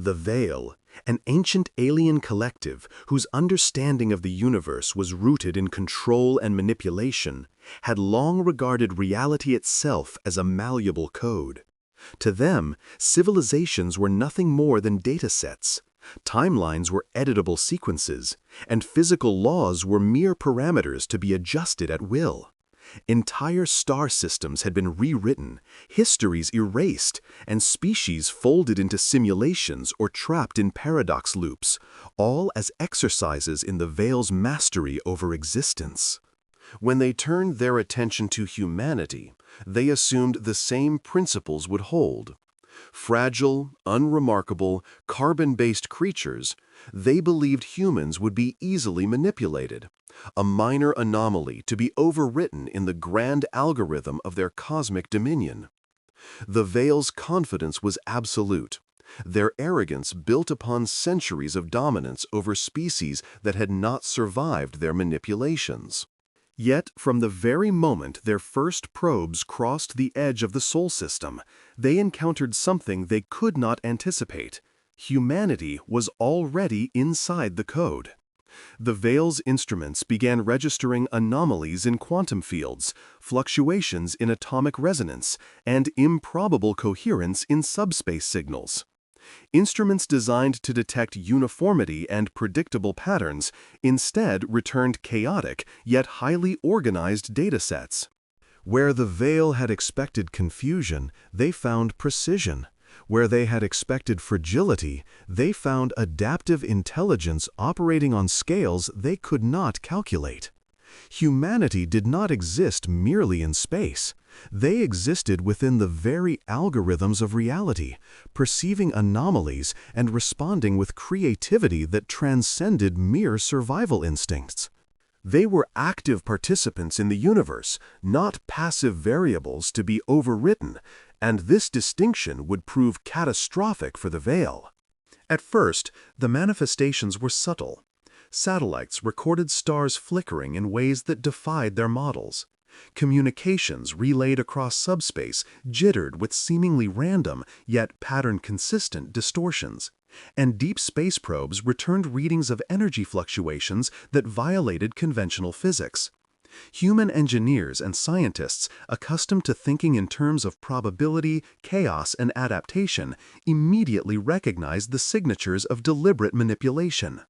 The Veil, an ancient alien collective whose understanding of the universe was rooted in control and manipulation, had long regarded reality itself as a malleable code. To them, civilizations were nothing more than datasets. Timelines were editable sequences, and physical laws were mere parameters to be adjusted at will. Entire star systems had been rewritten, histories erased, and species folded into simulations or trapped in paradox loops, all as exercises in the Veil's mastery over existence. When they turned their attention to humanity, they assumed the same principles would hold. Fragile, unremarkable, carbon-based creatures, they believed humans would be easily manipulated, a minor anomaly to be overwritten in the grand algorithm of their cosmic dominion. The Veil's confidence was absolute, their arrogance built upon centuries of dominance over species that had not survived their manipulations. Yet, from the very moment their first probes crossed the edge of the Sol system, they encountered something they could not anticipate. Humanity was already inside the code. The Veil's instruments began registering anomalies in quantum fields, fluctuations in atomic resonance, and improbable coherence in subspace signals. Instruments designed to detect uniformity and predictable patterns instead returned chaotic yet highly organized datasets. Where the Veil had expected confusion, they found precision. Where they had expected fragility, they found adaptive intelligence operating on scales they could not calculate. Humanity did not exist merely in space. They existed within the very algorithms of reality, perceiving anomalies and responding with creativity that transcended mere survival instincts. They were active participants in the universe, not passive variables to be overwritten, and this distinction would prove catastrophic for the Veil. At first, the manifestations were subtle. Satellites recorded stars flickering in ways that defied their models. Communications relayed across subspace jittered with seemingly random, yet pattern-consistent distortions. And deep space probes returned readings of energy fluctuations that violated conventional physics. Human engineers and scientists, accustomed to thinking in terms of probability, chaos, and adaptation, immediately recognized the signatures of deliberate manipulation.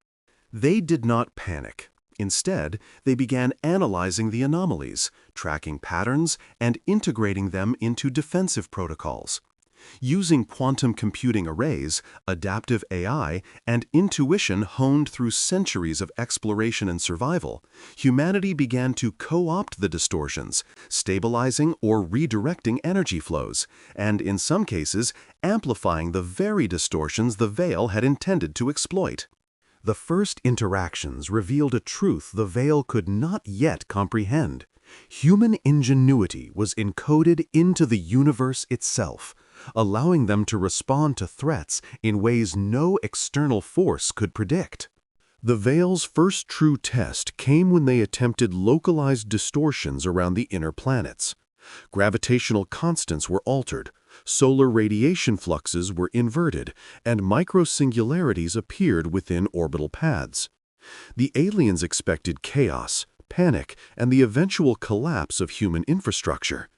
They did not panic. Instead, they began analyzing the anomalies, tracking patterns, and integrating them into defensive protocols. Using quantum computing arrays, adaptive AI, and intuition honed through centuries of exploration and survival, humanity began to co-opt the distortions, stabilizing or redirecting energy flows, and in some cases, amplifying the very distortions the Veil had intended to exploit. The first interactions revealed a truth the Veil could not yet comprehend. Human ingenuity was encoded into the universe itself, allowing them to respond to threats in ways no external force could predict. The Veil's first true test came when they attempted localized distortions around the inner planets. Gravitational constants were altered, solar radiation fluxes were inverted, and microsingularities appeared within orbital paths. The aliens expected chaos, panic, and the eventual collapse of human infrastructure.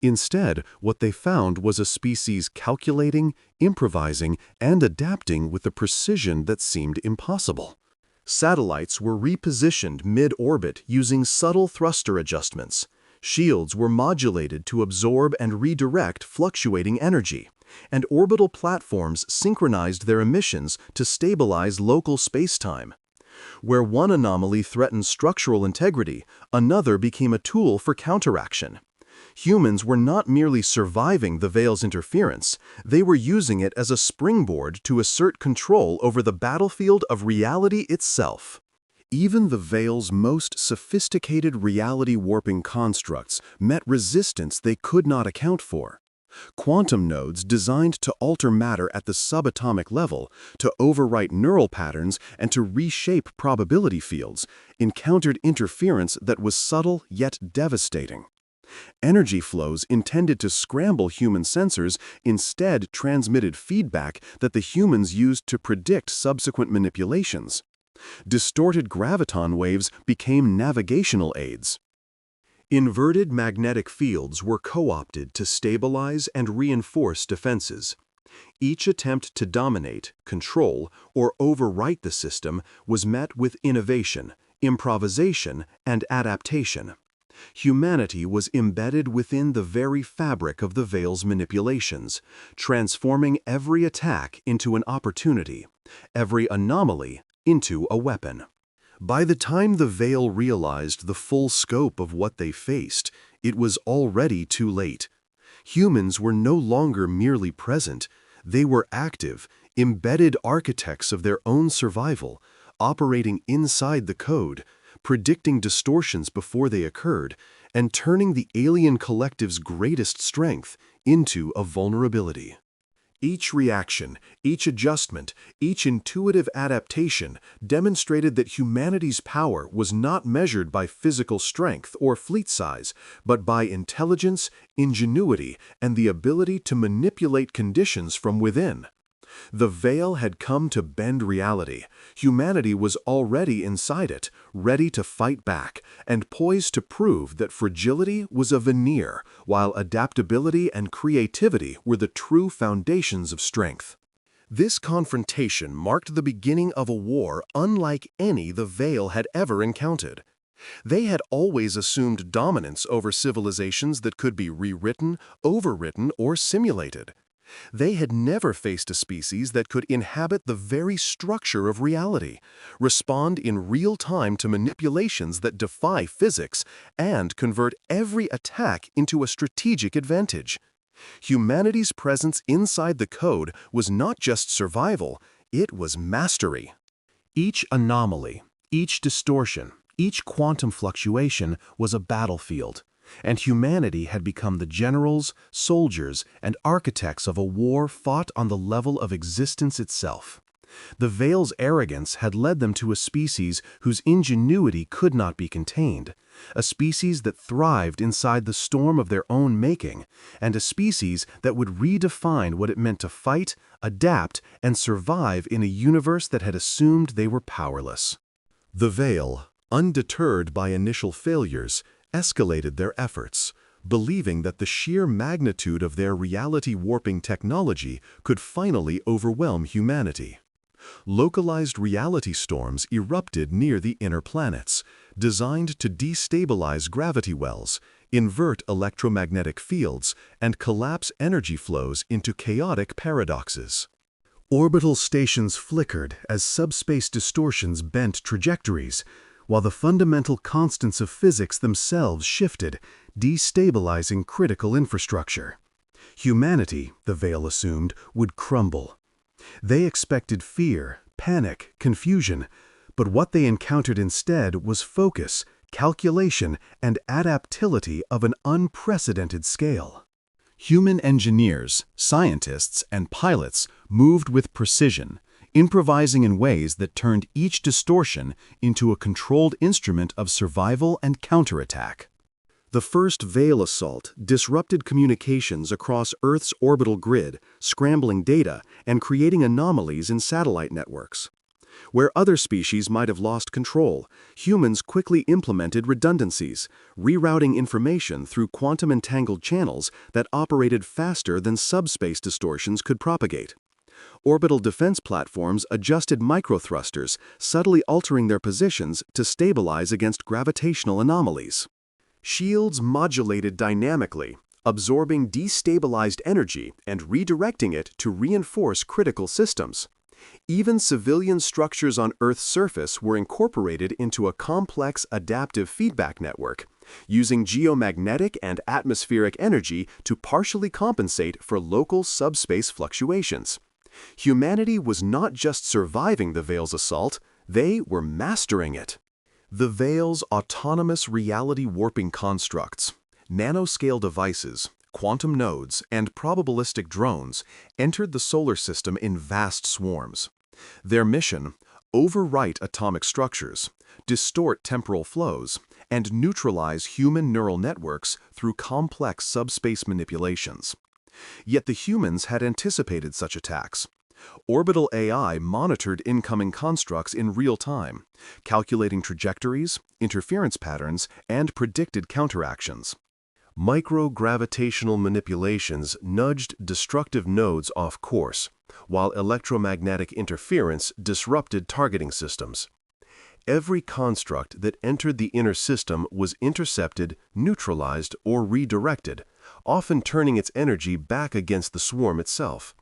Instead, what they found was a species calculating, improvising, and adapting with a precision that seemed impossible. Satellites were repositioned mid-orbit using subtle thruster adjustments. Shields were modulated to absorb and redirect fluctuating energy, and orbital platforms synchronized their emissions to stabilize local spacetime. Where one anomaly threatened structural integrity, another became a tool for counteraction. Humans were not merely surviving the Veil's interference, they were using it as a springboard to assert control over the battlefield of reality itself. Even the Veil's most sophisticated reality-warping constructs met resistance they could not account for. Quantum nodes designed to alter matter at the subatomic level, to overwrite neural patterns, and to reshape probability fields, encountered interference that was subtle yet devastating. Energy flows intended to scramble human sensors instead transmitted feedback that the humans used to predict subsequent manipulations. Distorted graviton waves became navigational aids. Inverted magnetic fields were co-opted to stabilize and reinforce defenses. Each attempt to dominate, control, or overwrite the system was met with innovation, improvisation, and adaptation. Humanity was embedded within the very fabric of the Veil's manipulations, transforming every attack into an opportunity, every anomaly into a weapon. By the time the Veil realized the full scope of what they faced, it was already too late. Humans were no longer merely present. They were active, embedded architects of their own survival, operating inside the code, predicting distortions before they occurred, and turning the alien collective's greatest strength into a vulnerability. Each reaction, each adjustment, each intuitive adaptation demonstrated that humanity's power was not measured by physical strength or fleet size, but by intelligence, ingenuity, and the ability to manipulate conditions from within. The Veil had come to bend reality. Humanity was already inside it, ready to fight back, and poised to prove that fragility was a veneer, while adaptability and creativity were the true foundations of strength. This confrontation marked the beginning of a war unlike any the Veil had ever encountered. They had always assumed dominance over civilizations that could be rewritten, overwritten, or simulated. They had never faced a species that could inhabit the very structure of reality, respond in real time to manipulations that defy physics, and convert every attack into a strategic advantage. Humanity's presence inside the code was not just survival, it was mastery. Each anomaly, each distortion, each quantum fluctuation was a battlefield. And humanity had become the generals, soldiers, and architects of a war fought on the level of existence itself. The Veil's arrogance had led them to a species whose ingenuity could not be contained, a species that thrived inside the storm of their own making, and a species that would redefine what it meant to fight, adapt, and survive in a universe that had assumed they were powerless. The Veil, undeterred by initial failures, escalated their efforts, believing that the sheer magnitude of their reality-warping technology could finally overwhelm humanity. Localized reality storms erupted near the inner planets, designed to destabilize gravity wells, invert electromagnetic fields, and collapse energy flows into chaotic paradoxes. Orbital stations flickered as subspace distortions bent trajectories, while the fundamental constants of physics themselves shifted, destabilizing critical infrastructure. Humanity, the Veil assumed, would crumble. They expected fear, panic, confusion, but what they encountered instead was focus, calculation, and adaptility of an unprecedented scale. Human engineers, scientists, and pilots moved with precision, improvising in ways that turned each distortion into a controlled instrument of survival and counterattack. The first Veil assault disrupted communications across Earth's orbital grid, scrambling data and creating anomalies in satellite networks. Where other species might have lost control, humans quickly implemented redundancies, rerouting information through quantum-entangled channels that operated faster than subspace distortions could propagate. Orbital defense platforms adjusted microthrusters, subtly altering their positions to stabilize against gravitational anomalies. Shields modulated dynamically, absorbing destabilized energy and redirecting it to reinforce critical systems. Even civilian structures on Earth's surface were incorporated into a complex adaptive feedback network, using geomagnetic and atmospheric energy to partially compensate for local subspace fluctuations. Humanity was not just surviving the Veil's assault, they were mastering it. The Veil's autonomous reality-warping constructs, nanoscale devices, quantum nodes, and probabilistic drones entered the solar system in vast swarms. Their mission: overwrite atomic structures, distort temporal flows, and neutralize human neural networks through complex subspace manipulations. Yet the humans had anticipated such attacks. Orbital AI monitored incoming constructs in real time, calculating trajectories, interference patterns, and predicted counteractions. Microgravitational manipulations nudged destructive nodes off course, while electromagnetic interference disrupted targeting systems. Every construct that entered the inner system was intercepted, neutralized, or redirected, often turning its energy back against the swarm itself.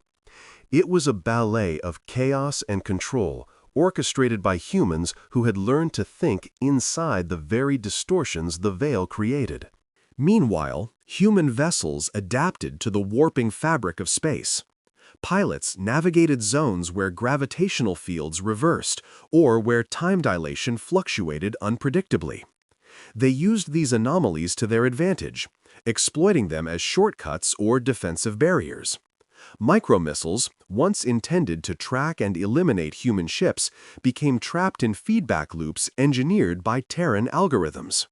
It was a ballet of chaos and control, orchestrated by humans who had learned to think inside the very distortions the veil created. Meanwhile, human vessels adapted to the warping fabric of space. Pilots navigated zones where gravitational fields reversed or where time dilation fluctuated unpredictably. They used these anomalies to their advantage, exploiting them as shortcuts or defensive barriers. Micromissiles, once intended to track and eliminate human ships, became trapped in feedback loops engineered by Terran algorithms.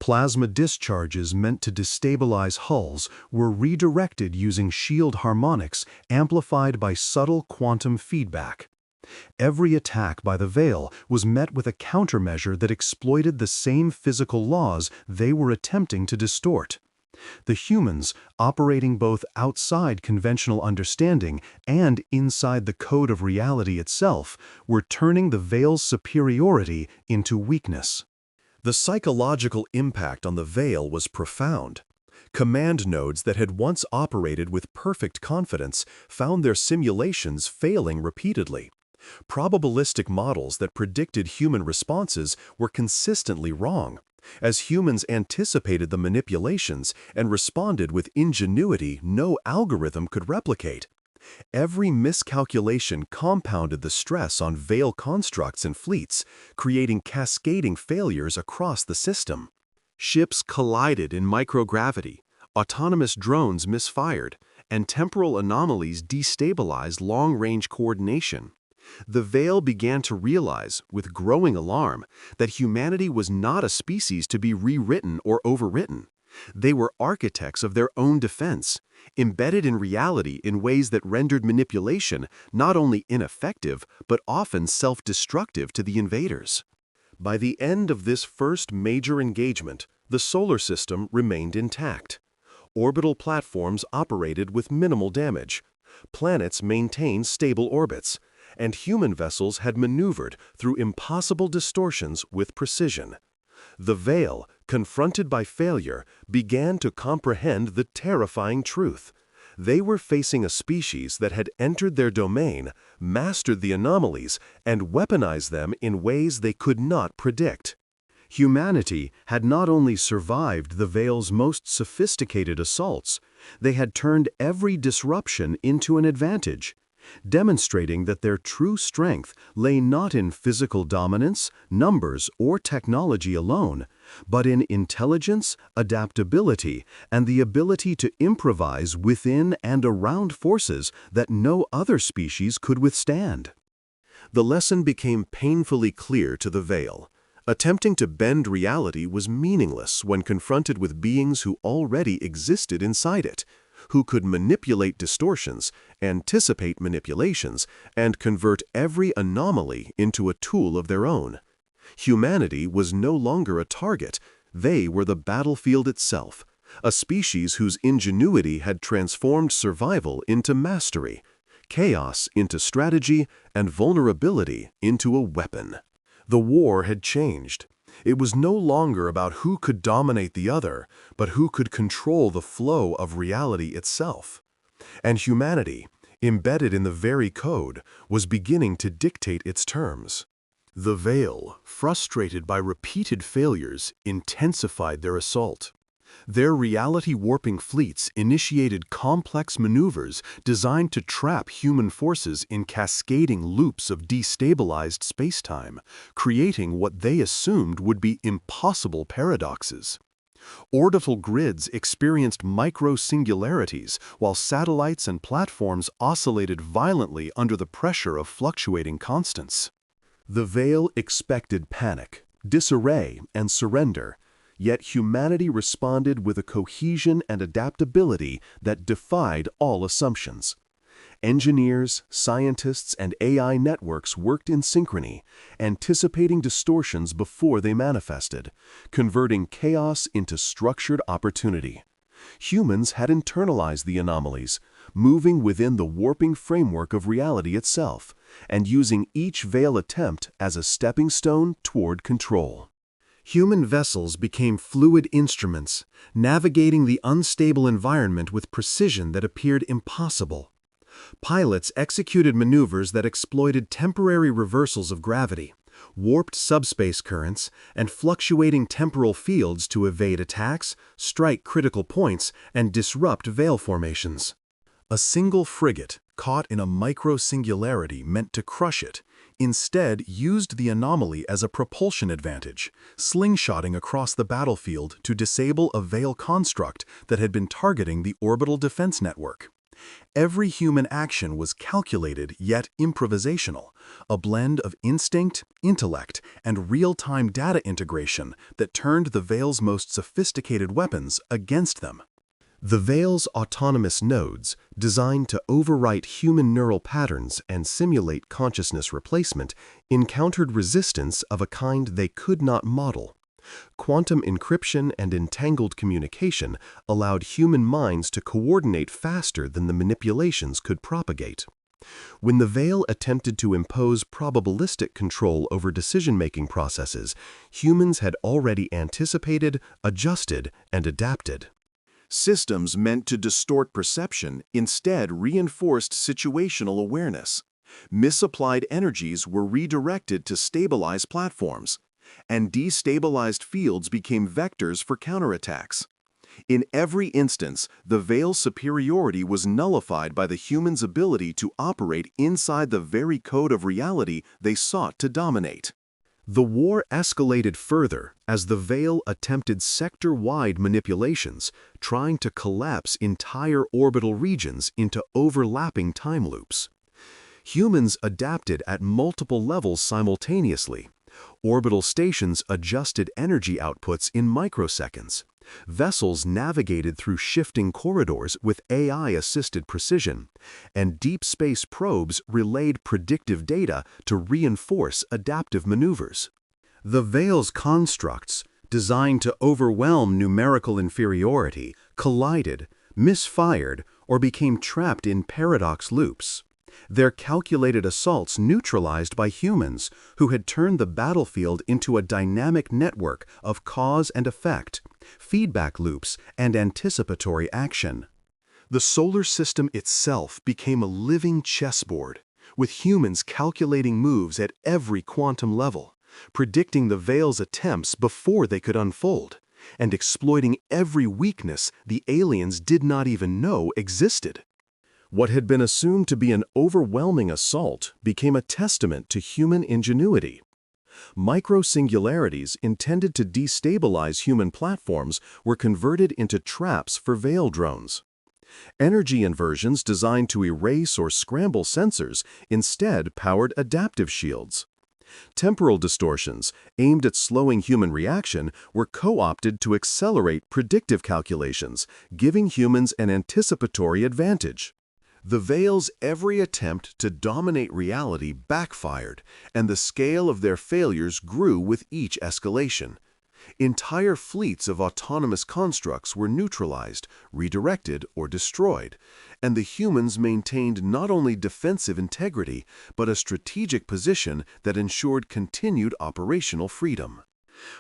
Plasma discharges meant to destabilize hulls were redirected using shield harmonics amplified by subtle quantum feedback. Every attack by the Veil was met with a countermeasure that exploited the same physical laws they were attempting to distort. The humans, operating both outside conventional understanding and inside the code of reality itself, were turning the Veil's superiority into weakness. The psychological impact on the Veil was profound. Command nodes that had once operated with perfect confidence found their simulations failing repeatedly. Probabilistic models that predicted human responses were consistently wrong, as humans anticipated the manipulations and responded with ingenuity no algorithm could replicate. Every miscalculation compounded the stress on Veil constructs and fleets, creating cascading failures across the system. Ships collided in microgravity, autonomous drones misfired, and temporal anomalies destabilized long-range coordination. The Veil began to realize, with growing alarm, that humanity was not a species to be rewritten or overwritten. They were architects of their own defense, embedded in reality in ways that rendered manipulation not only ineffective but often self-destructive to the invaders. By the end of this first major engagement, the solar system remained intact. Orbital platforms operated with minimal damage. Planets maintained stable orbits, and human vessels had maneuvered through impossible distortions with precision. The Veil, confronted by failure, began to comprehend the terrifying truth. They were facing a species that had entered their domain, mastered the anomalies, and weaponized them in ways they could not predict. Humanity had not only survived the Veil's most sophisticated assaults, they had turned every disruption into an advantage, demonstrating that their true strength lay not in physical dominance, numbers, or technology alone, but in intelligence, adaptability, and the ability to improvise within and around forces that no other species could withstand. The lesson became painfully clear to the Veil. Attempting to bend reality was meaningless when confronted with beings who already existed inside it, who could manipulate distortions, anticipate manipulations, and convert every anomaly into a tool of their own. Humanity was no longer a target. They were the battlefield itself, a species whose ingenuity had transformed survival into mastery, chaos into strategy, and vulnerability into a weapon. The war had changed. It was no longer about who could dominate the other, but who could control the flow of reality itself. And humanity, embedded in the very code, was beginning to dictate its terms. The Veil, frustrated by repeated failures, intensified their assault. Their reality-warping fleets initiated complex maneuvers designed to trap human forces in cascading loops of destabilized spacetime, creating what they assumed would be impossible paradoxes. Orbital grids experienced micro-singularities, while satellites and platforms oscillated violently under the pressure of fluctuating constants. The Veil expected panic, disarray, and surrender, yet humanity responded with a cohesion and adaptability that defied all assumptions. Engineers, scientists, and AI networks worked in synchrony, anticipating distortions before they manifested, converting chaos into structured opportunity. Humans had internalized the anomalies, moving within the warping framework of reality itself, and using each veil attempt as a stepping stone toward control. Human vessels became fluid instruments, navigating the unstable environment with precision that appeared impossible. Pilots executed maneuvers that exploited temporary reversals of gravity, warped subspace currents, and fluctuating temporal fields to evade attacks, strike critical points, and disrupt veil formations. A single frigate, caught in a micro-singularity meant to crush it, instead used the anomaly as a propulsion advantage, slingshotting across the battlefield to disable a veil construct that had been targeting the orbital defense network. Every human action was calculated yet improvisational, a blend of instinct, intellect, and real-time data integration that turned the Veil's most sophisticated weapons against them. The Veil's autonomous nodes, designed to overwrite human neural patterns and simulate consciousness replacement, encountered resistance of a kind they could not model. Quantum encryption and entangled communication allowed human minds to coordinate faster than the manipulations could propagate. When the Veil attempted to impose probabilistic control over decision-making processes, humans had already anticipated, adjusted, and adapted. Systems meant to distort perception instead reinforced situational awareness. Misapplied energies were redirected to stabilize platforms, and destabilized fields became vectors for counterattacks. In every instance, the Veil's superiority was nullified by the humans' ability to operate inside the very code of reality they sought to dominate. The war escalated further as the Veil attempted sector-wide manipulations, trying to collapse entire orbital regions into overlapping time loops. Humans adapted at multiple levels simultaneously. Orbital stations adjusted energy outputs in microseconds. Vessels navigated through shifting corridors with AI-assisted precision, and deep space probes relayed predictive data to reinforce adaptive maneuvers. The Veil's constructs, designed to overwhelm numerical inferiority, collided, misfired, or became trapped in paradox loops. Their calculated assaults neutralized by humans who had turned the battlefield into a dynamic network of cause and effect, feedback loops, and anticipatory action. The solar system itself became a living chessboard, with humans calculating moves at every quantum level, predicting the Veil's attempts before they could unfold, and exploiting every weakness the aliens did not even know existed. What had been assumed to be an overwhelming assault became a testament to human ingenuity. Micro-singularities intended to destabilize human platforms were converted into traps for Veil drones. Energy inversions designed to erase or scramble sensors instead powered adaptive shields. Temporal distortions, aimed at slowing human reaction, were co-opted to accelerate predictive calculations, giving humans an anticipatory advantage. The Veil's every attempt to dominate reality backfired, and the scale of their failures grew with each escalation. Entire fleets of autonomous constructs were neutralized, redirected, or destroyed, and the humans maintained not only defensive integrity, but a strategic position that ensured continued operational freedom.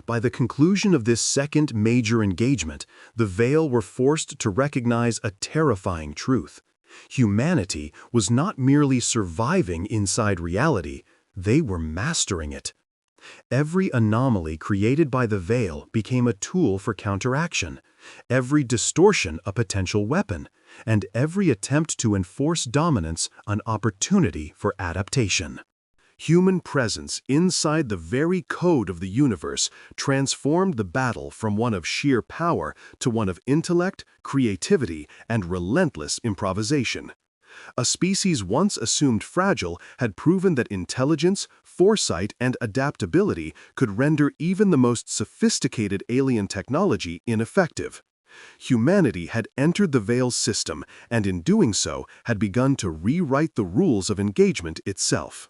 By the conclusion of this second major engagement, the Veil were forced to recognize a terrifying truth. Humanity was not merely surviving inside reality, they were mastering it. Every anomaly created by the Veil became a tool for counteraction, every distortion a potential weapon, and every attempt to enforce dominance an opportunity for adaptation. Human presence inside the very code of the universe transformed the battle from one of sheer power to one of intellect, creativity, and relentless improvisation. A species once assumed fragile had proven that intelligence, foresight, and adaptability could render even the most sophisticated alien technology ineffective. Humanity had entered the Veil's system and in doing so had begun to rewrite the rules of engagement itself.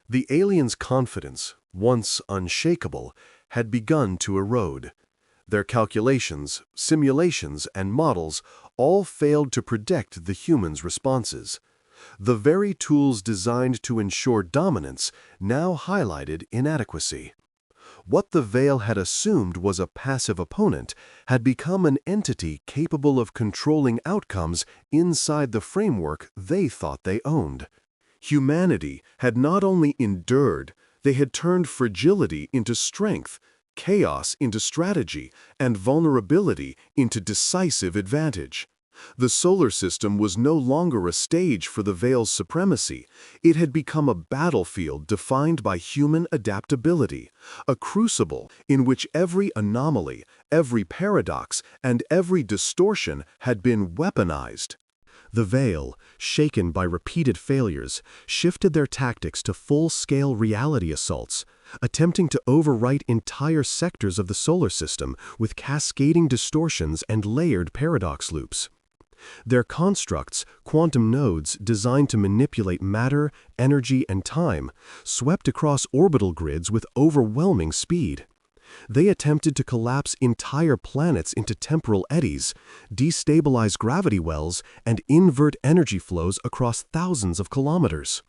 The aliens' confidence, once unshakable, had begun to erode. Their calculations, simulations, and models all failed to predict the humans' responses. The very tools designed to ensure dominance now highlighted inadequacy. What the Veil had assumed was a passive opponent had become an entity capable of controlling outcomes inside the framework they thought they owned. Humanity had not only endured, they had turned fragility into strength, chaos into strategy, and vulnerability into decisive advantage. The solar system was no longer a stage for the Veil's supremacy. It had become a battlefield defined by human adaptability, a crucible in which every anomaly, every paradox, and every distortion had been weaponized. The Veil, shaken by repeated failures, shifted their tactics to full-scale reality assaults, attempting to overwrite entire sectors of the solar system with cascading distortions and layered paradox loops. Their constructs, quantum nodes designed to manipulate matter, energy, and time, swept across orbital grids with overwhelming speed. They attempted to collapse entire planets into temporal eddies, destabilize gravity wells, and invert energy flows across thousands of kilometers.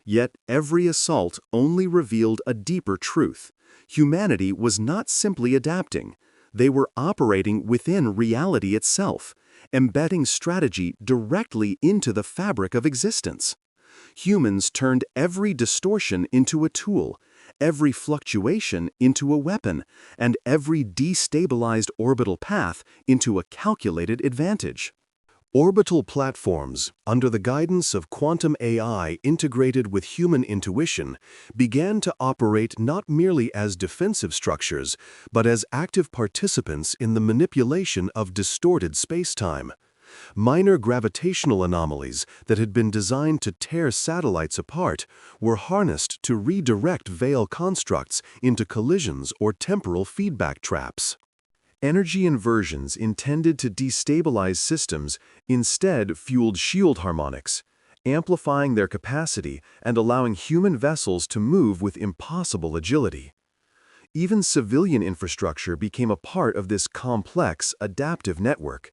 Yet every assault only revealed a deeper truth. Humanity was not simply adapting. They were operating within reality itself, embedding strategy directly into the fabric of existence. Humans turned every distortion into a tool, every fluctuation into a weapon, and every destabilized orbital path into a calculated advantage. Orbital platforms, under the guidance of quantum AI integrated with human intuition, began to operate not merely as defensive structures, but as active participants in the manipulation of distorted spacetime. Minor gravitational anomalies that had been designed to tear satellites apart were harnessed to redirect Veil constructs into collisions or temporal feedback traps. Energy inversions intended to destabilize systems instead fueled shield harmonics, amplifying their capacity and allowing human vessels to move with impossible agility. Even civilian infrastructure became a part of this complex, adaptive network.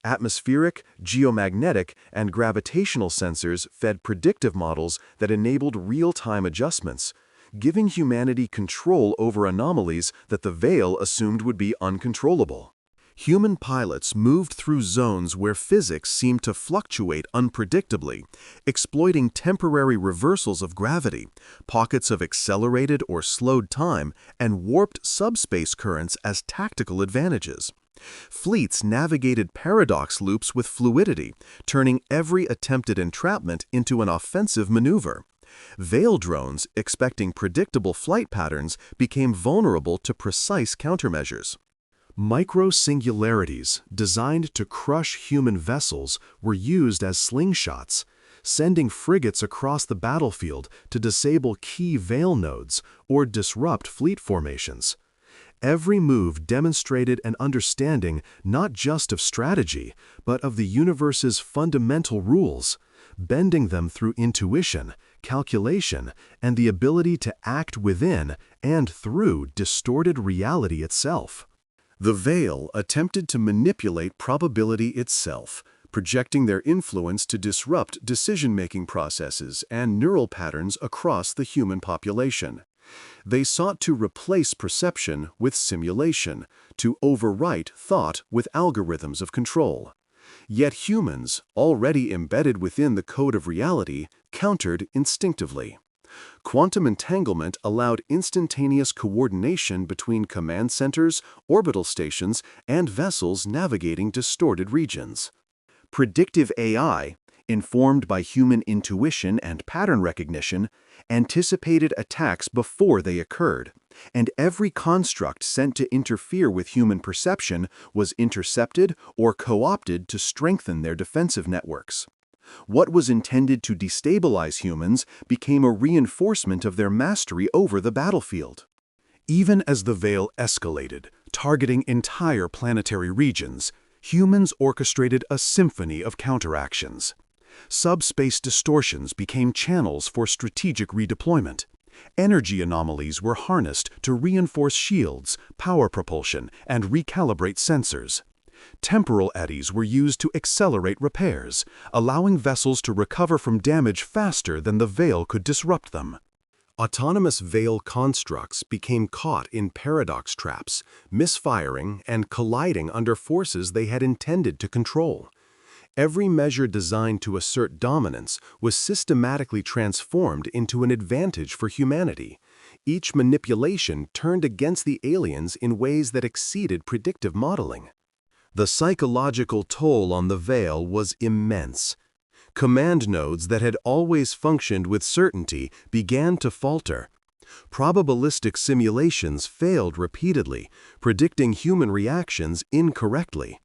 Atmospheric, geomagnetic, and gravitational sensors fed predictive models that enabled real-time adjustments, giving humanity control over anomalies that the Veil assumed would be uncontrollable. Human pilots moved through zones where physics seemed to fluctuate unpredictably, exploiting temporary reversals of gravity, pockets of accelerated or slowed time, and warped subspace currents as tactical advantages. Fleets navigated paradox loops with fluidity, turning every attempted entrapment into an offensive maneuver. Veil drones, expecting predictable flight patterns, became vulnerable to precise countermeasures. Micro-singularities, designed to crush human vessels, were used as slingshots, sending frigates across the battlefield to disable key Veil nodes or disrupt fleet formations. Every move demonstrated an understanding not just of strategy, but of the universe's fundamental rules, bending them through intuition, calculation, and the ability to act within and through distorted reality itself. The Veil attempted to manipulate probability itself, projecting their influence to disrupt decision-making processes and neural patterns across the human population. They sought to replace perception with simulation, to overwrite thought with algorithms of control. Yet humans, already embedded within the code of reality, countered instinctively. Quantum entanglement allowed instantaneous coordination between command centers, orbital stations, and vessels navigating distorted regions. Predictive AI, informed by human intuition and pattern recognition, anticipated attacks before they occurred, and every construct sent to interfere with human perception was intercepted or co-opted to strengthen their defensive networks. What was intended to destabilize humans became a reinforcement of their mastery over the battlefield. Even as the Veil escalated, targeting entire planetary regions, humans orchestrated a symphony of counteractions. Subspace distortions became channels for strategic redeployment. Energy anomalies were harnessed to reinforce shields, power propulsion, and recalibrate sensors. Temporal eddies were used to accelerate repairs, allowing vessels to recover from damage faster than the Veil could disrupt them. Autonomous Veil constructs became caught in paradox traps, misfiring and colliding under forces they had intended to control. Every measure designed to assert dominance was systematically transformed into an advantage for humanity. Each manipulation turned against the aliens in ways that exceeded predictive modeling. The psychological toll on the Veil was immense. Command nodes that had always functioned with certainty began to falter. Probabilistic simulations failed repeatedly, predicting human reactions incorrectly.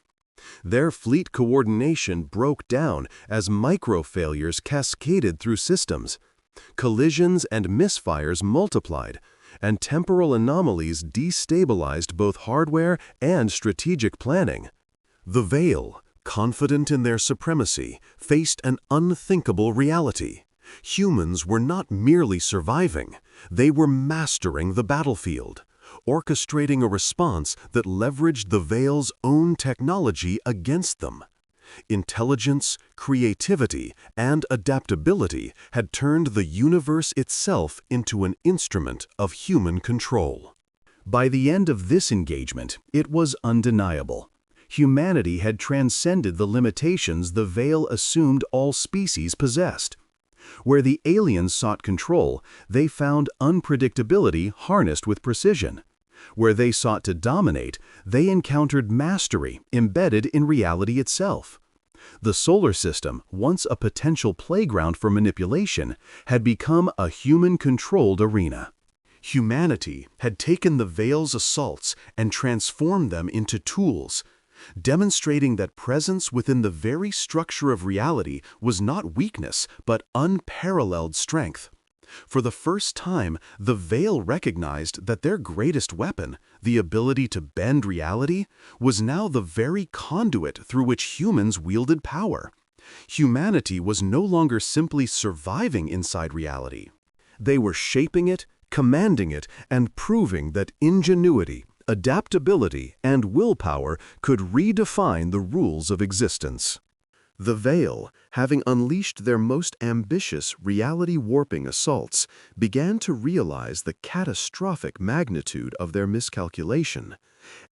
Their fleet coordination broke down as micro-failures cascaded through systems. Collisions and misfires multiplied, and temporal anomalies destabilized both hardware and strategic planning. The Veil, confident in their supremacy, faced an unthinkable reality. Humans were not merely surviving, they were mastering the battlefield, orchestrating a response that leveraged the Veil's own technology against them. Intelligence, creativity, and adaptability had turned the universe itself into an instrument of human control. By the end of this engagement, it was undeniable. Humanity had transcended the limitations the Veil assumed all species possessed. Where the aliens sought control, they found unpredictability harnessed with precision. Where they sought to dominate, they encountered mastery embedded in reality itself. The solar system, once a potential playground for manipulation, had become a human-controlled arena. Humanity had taken the Veil's assaults and transformed them into tools, demonstrating that presence within the very structure of reality was not weakness, but unparalleled strength. For the first time, the Veil recognized that their greatest weapon, the ability to bend reality, was now the very conduit through which humans wielded power. Humanity was no longer simply surviving inside reality. They were shaping it, commanding it, and proving that ingenuity, adaptability, and willpower could redefine the rules of existence. The Veil, having unleashed their most ambitious reality-warping assaults, began to realize the catastrophic magnitude of their miscalculation.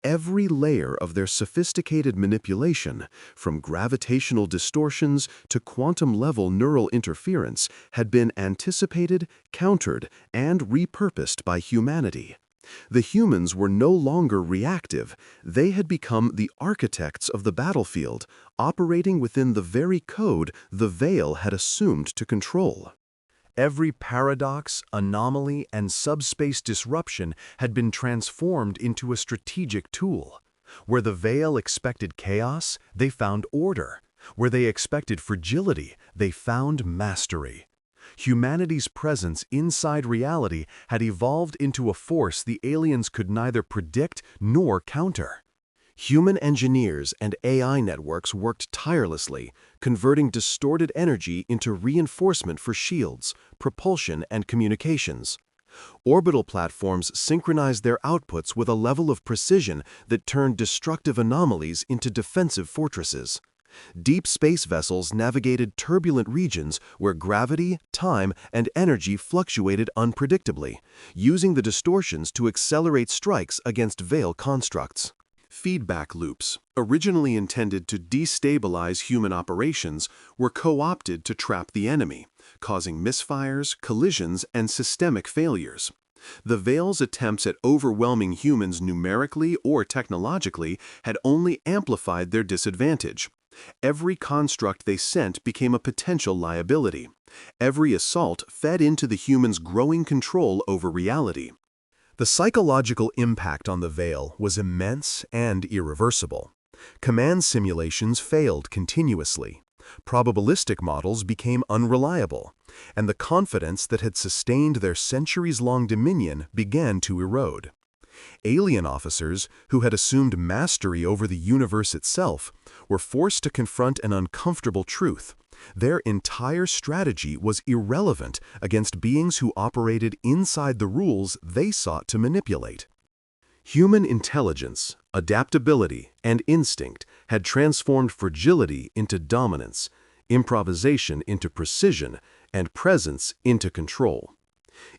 Every layer of their sophisticated manipulation, from gravitational distortions to quantum-level neural interference, had been anticipated, countered, and repurposed by humanity. The humans were no longer reactive. They had become the architects of the battlefield, operating within the very code the Veil had assumed to control. Every paradox, anomaly, and subspace disruption had been transformed into a strategic tool. Where the Veil expected chaos, they found order. Where they expected fragility, they found mastery. Humanity's presence inside reality had evolved into a force the aliens could neither predict nor counter. Human engineers and AI networks worked tirelessly, converting distorted energy into reinforcement for shields, propulsion, and communications. Orbital platforms synchronized their outputs with a level of precision that turned destructive anomalies into defensive fortresses. Deep space vessels navigated turbulent regions where gravity, time, and energy fluctuated unpredictably, using the distortions to accelerate strikes against Veil constructs. Feedback loops, originally intended to destabilize human operations, were co-opted to trap the enemy, causing misfires, collisions, and systemic failures. The Veil's attempts at overwhelming humans numerically or technologically had only amplified their disadvantage. Every construct they sent became a potential liability. Every assault fed into the humans' growing control over reality. The psychological impact on the Veil was immense and irreversible. Command simulations failed continuously. Probabilistic models became unreliable, and the confidence that had sustained their centuries-long dominion began to erode. Alien officers, who had assumed mastery over the universe itself, were forced to confront an uncomfortable truth. Their entire strategy was irrelevant against beings who operated inside the rules they sought to manipulate. Human intelligence, adaptability, and instinct had transformed fragility into dominance, improvisation into precision, and presence into control.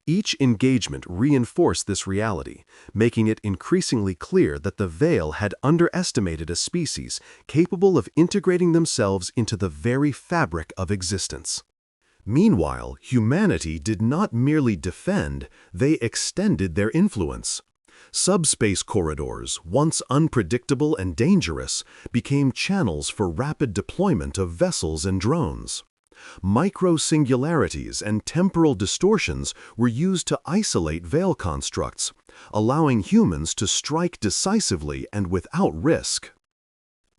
Each engagement reinforced this reality, making it increasingly clear that the Veil had underestimated a species capable of integrating themselves into the very fabric of existence. Meanwhile, humanity did not merely defend, they extended their influence. Subspace corridors, once unpredictable and dangerous, became channels for rapid deployment of vessels and drones. Micro-singularities and temporal distortions were used to isolate Veil constructs, allowing humans to strike decisively and without risk.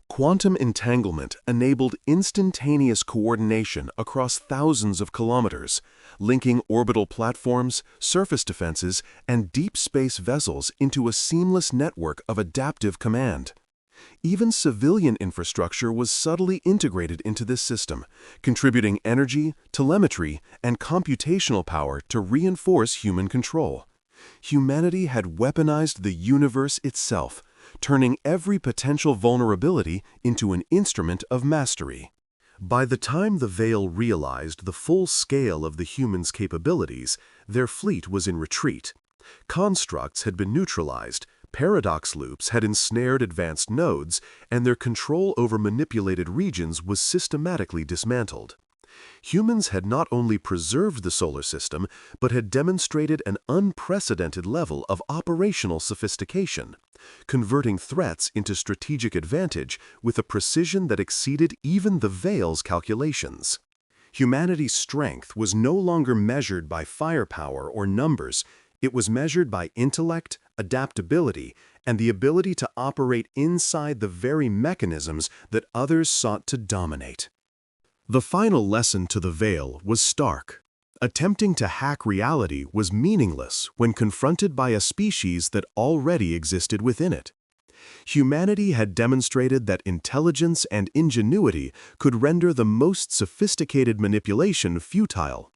Quantum entanglement enabled instantaneous coordination across thousands of kilometers, linking orbital platforms, surface defenses, and deep space vessels into a seamless network of adaptive command. Even civilian infrastructure was subtly integrated into this system, contributing energy, telemetry, and computational power to reinforce human control. Humanity had weaponized the universe itself, turning every potential vulnerability into an instrument of mastery. By the time the Veil realized the full scale of the humans' capabilities, their fleet was in retreat. Constructs had been neutralized, paradox loops had ensnared advanced nodes, and their control over manipulated regions was systematically dismantled. Humans had not only preserved the solar system, but had demonstrated an unprecedented level of operational sophistication, converting threats into strategic advantage with a precision that exceeded even the Veil's calculations. Humanity's strength was no longer measured by firepower or numbers. It was measured by intellect, adaptability, and the ability to operate inside the very mechanisms that others sought to dominate. The final lesson to the Veil was stark. Attempting to hack reality was meaningless when confronted by a species that already existed within it. Humanity had demonstrated that intelligence and ingenuity could render the most sophisticated manipulation futile,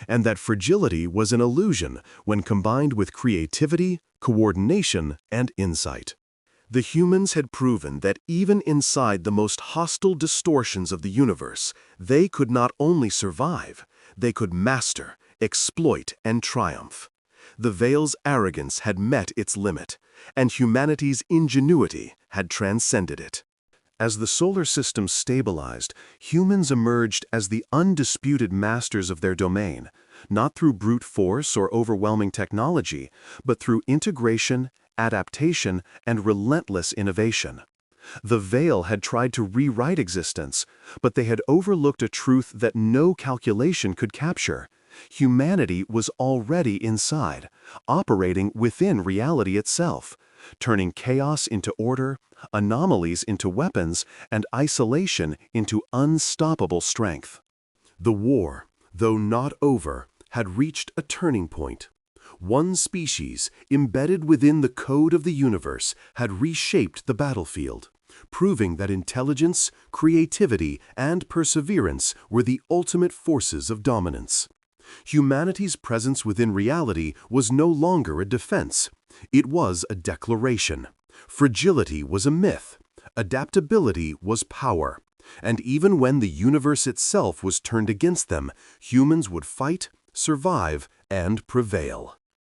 and that fragility was an illusion when combined with creativity, coordination, and insight. The humans had proven that even inside the most hostile distortions of the universe, they could not only survive, they could master, exploit, and triumph. The Veil's arrogance had met its limit, and humanity's ingenuity had transcended it. As the solar system stabilized, humans emerged as the undisputed masters of their domain, not through brute force or overwhelming technology, but through integration, adaptation, and relentless innovation. The Veil had tried to rewrite existence, but they had overlooked a truth that no calculation could capture. Humanity was already inside, operating within reality itself, turning chaos into order, anomalies into weapons, and isolation into unstoppable strength. The war, though not over, had reached a turning point. One species, embedded within the code of the universe, had reshaped the battlefield, proving that intelligence, creativity, and perseverance were the ultimate forces of dominance. Humanity's presence within reality was no longer a defense. It was a declaration. Fragility was a myth. Adaptability was power. And even when the universe itself was turned against them, humans would fight, survive, and prevail.